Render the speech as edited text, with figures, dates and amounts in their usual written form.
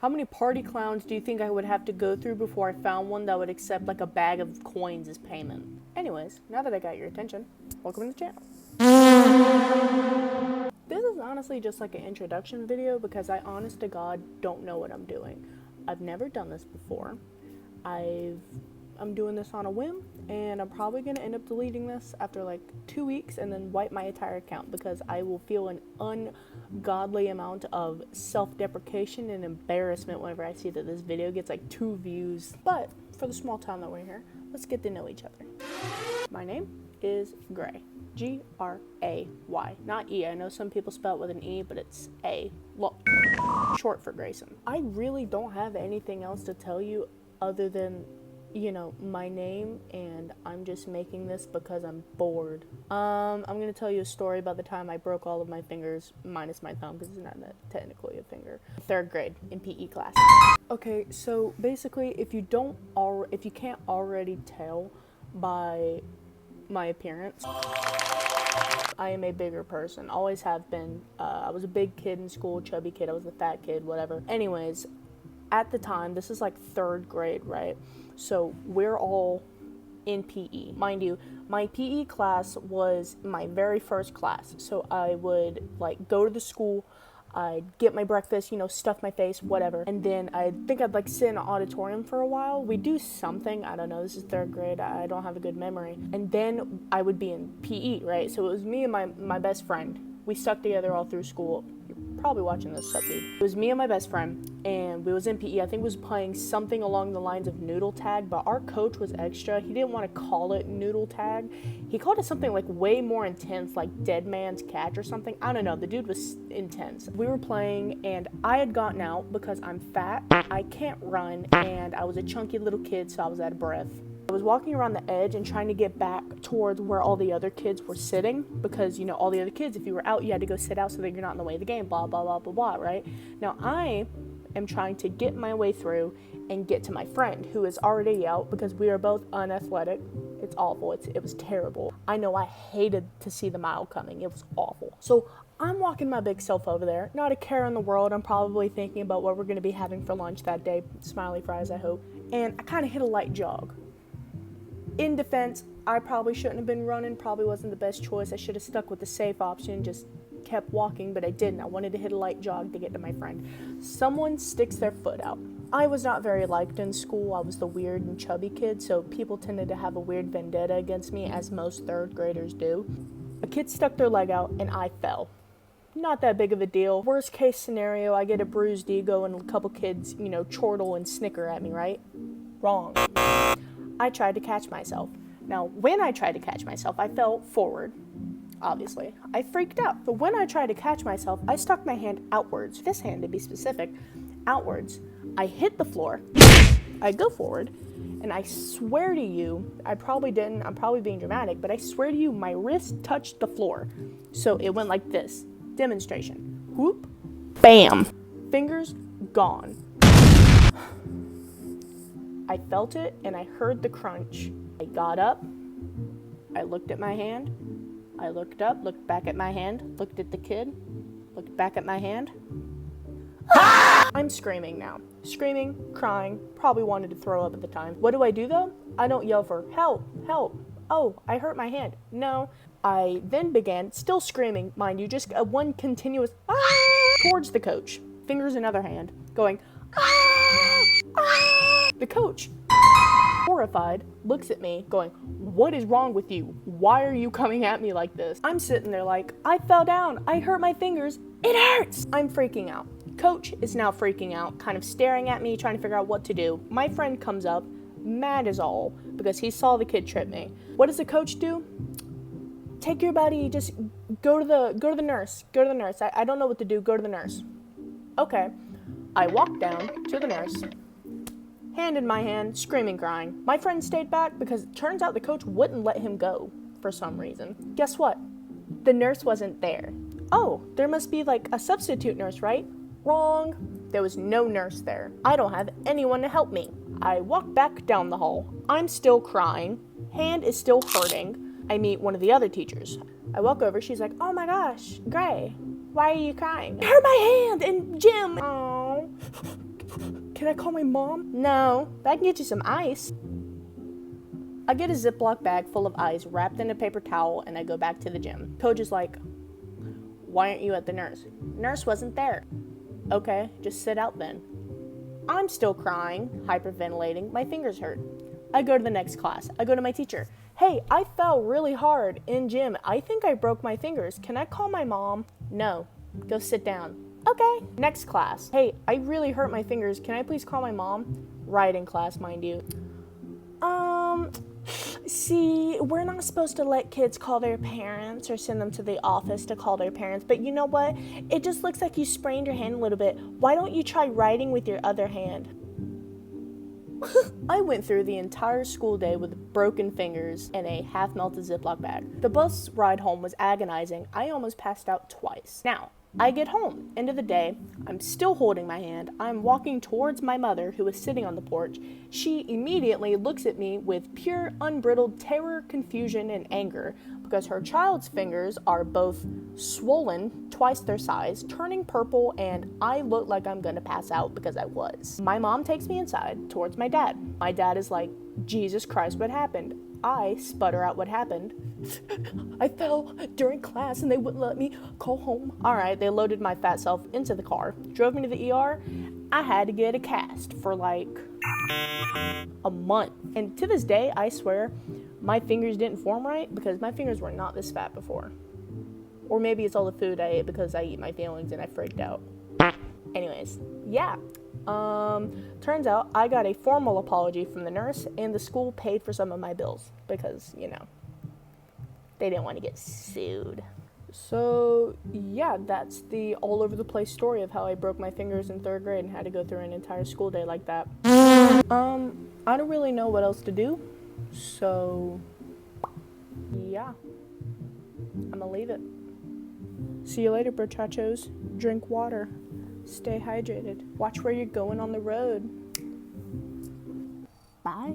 How many party clowns do you think I would have to go through before I found one that would accept like a bag of coins as payment? Anyways, now that I got your attention, welcome to the channel. This is honestly just like an introduction video because I honest to God don't know what I'm doing. I've never done this before. I'm doing this on a whim, and I'm probably going to end up deleting this after like 2 weeks and then wipe my entire account because I will feel an ungodly amount of self-deprecation and embarrassment whenever I see that this video gets like 2 views. But for the small time that we're here, let's get to know each other. My name is Gray. G-R-A-Y. Not E. I know some people spell it with an E, but it's A. Short for Grayson. I really don't have anything else to tell you other than, you know, my name, and I'm just making this because I'm bored. I'm gonna tell you a story about the time I broke all of my fingers, minus my thumb, because it's not that technically a finger. 3rd grade in PE class. Okay, so basically, if you can't already tell by my appearance, I am a bigger person. Always have been. I was a big kid in school, chubby kid. I was a fat kid, whatever. Anyways, at the time, this is like 3rd grade, right? So we're all in PE. Mind you, my PE class was my very first class. So I would like go to the school, I'd get my breakfast, you know, stuff my face, whatever. And then I think I'd like sit in an auditorium for a while. We do something, I don't know, this is 3rd grade, I don't have a good memory. And then I would be in PE, right? So it was me and my best friend. We stuck together all through school. You're probably watching this stuff, dude. It was me and my best friend, and we was in PE. I think we was playing something along the lines of noodle tag, but our coach was extra. He didn't want to call it noodle tag. He called it something like way more intense, like dead man's catch or something. I don't know. The dude was intense. We were playing, and I had gotten out because I'm fat, I can't run, and I was a chunky little kid, so I was out of breath. I was walking around the edge and trying to get back towards where all the other kids were sitting because, you know, all the other kids, if you were out, you had to go sit out so that you're not in the way of the game, blah, blah, blah, blah, blah, right? Now, I am trying to get my way through and get to my friend who is already out because we are both unathletic. It's awful. It was terrible. I know I hated to see the mile coming. It was awful. So I'm walking my big self over there. Not a care in the world. I'm probably thinking about what we're going to be having for lunch that day. Smiley fries, I hope. And I kind of hit a light jog. In defense, I probably shouldn't have been running, probably wasn't the best choice. I should have stuck with the safe option, just kept walking, but I didn't. I wanted to hit a light jog to get to my friend. Someone sticks their foot out. I was not very liked in school. I was the weird and chubby kid, so people tended to have a weird vendetta against me, as most 3rd graders do. A kid stuck their leg out, and I fell. Not that big of a deal. Worst case scenario, I get a bruised ego and a couple kids, you know, chortle and snicker at me, right? Wrong. I tried to catch myself. Now, when I tried to catch myself, I fell forward, obviously. I freaked out. But when I tried to catch myself, I stuck my hand outwards, this hand to be specific, outwards. I hit the floor, I go forward, and I swear to you, I probably didn't, I'm probably being dramatic, but I swear to you, my wrist touched the floor. So it went like this. Demonstration. Whoop, bam. Fingers gone. I felt it and I heard the crunch. I got up, I looked at my hand, I looked up, looked back at my hand, looked at the kid, looked back at my hand. I'm screaming now. Screaming, crying, probably wanted to throw up at the time. What do I do though? I don't yell for help, help. Oh, I hurt my hand. No. I then began, still screaming, mind you, just one continuous towards the coach. Fingers in other hand, going The coach, horrified, looks at me going, what is wrong with you? Why are you coming at me like this? I'm sitting there like, I fell down. I hurt my fingers. It hurts. I'm freaking out. Coach is now freaking out, kind of staring at me, trying to figure out what to do. My friend comes up, mad as all, because he saw the kid trip me. What does the coach do? Take your buddy, just go to the nurse. Go to the nurse. I don't know what to do. Go to the nurse. Okay. I walked down to the nurse. Hand in my hand, screaming, crying. My friend stayed back because it turns out the coach wouldn't let him go for some reason. Guess what? The nurse wasn't there. Oh, there must be like a substitute nurse, right? Wrong. There was no nurse there. I don't have anyone to help me. I walk back down the hall. I'm still crying. Hand is still hurting. I meet one of the other teachers. I walk over. She's like, oh my gosh, Gray, why are you crying? I hurt my hand in gym. Oh. Can I call my mom? No, but I can get you some ice. I get a Ziploc bag full of ice wrapped in a paper towel and I go back to the gym. Coach is like, why aren't you at the nurse? Nurse wasn't there. Okay, just sit out then. I'm still crying, hyperventilating, my fingers hurt. I go to the next class. I go to my teacher. Hey, I fell really hard in gym. I think I broke my fingers. Can I call my mom? No, go sit down. Okay. Next class. Hey, I really hurt my fingers. Can I please call my mom? Writing class, mind you. See, we're not supposed to let kids call their parents or send them to the office to call their parents, but you know what? It just looks like you sprained your hand a little bit. Why don't you try writing with your other hand? I went through the entire school day with broken fingers and a half-melted Ziploc bag. The bus ride home was agonizing. I almost passed out twice. Now, I get home. End of the day, I'm still holding my hand. I'm walking towards my mother, who is sitting on the porch. She immediately looks at me with pure, unbridled terror, confusion, and anger because her child's fingers are both swollen, twice their size, turning purple, and I look like I'm gonna pass out because I was. My mom takes me inside towards my dad. My dad is like, Jesus Christ, what happened? I sputter out what happened. I fell during class and they wouldn't let me go home. All right, they loaded my fat self into the car, drove me to the ER. I had to get a cast for like a month. And to this day, I swear, my fingers didn't form right because my fingers were not this fat before. Or maybe it's all the food I ate because I eat my feelings and I freaked out. Anyways, yeah. Turns out I got a formal apology from the nurse and the school paid for some of my bills because, you know, they didn't want to get sued. So, yeah, that's the all over the place story of how I broke my fingers in 3rd grade and had to go through an entire school day like that. I don't really know what else to do. So, yeah. I'm gonna leave it. See you later, muchachos. Drink water. Stay hydrated. Watch where you're going on the road. Bye.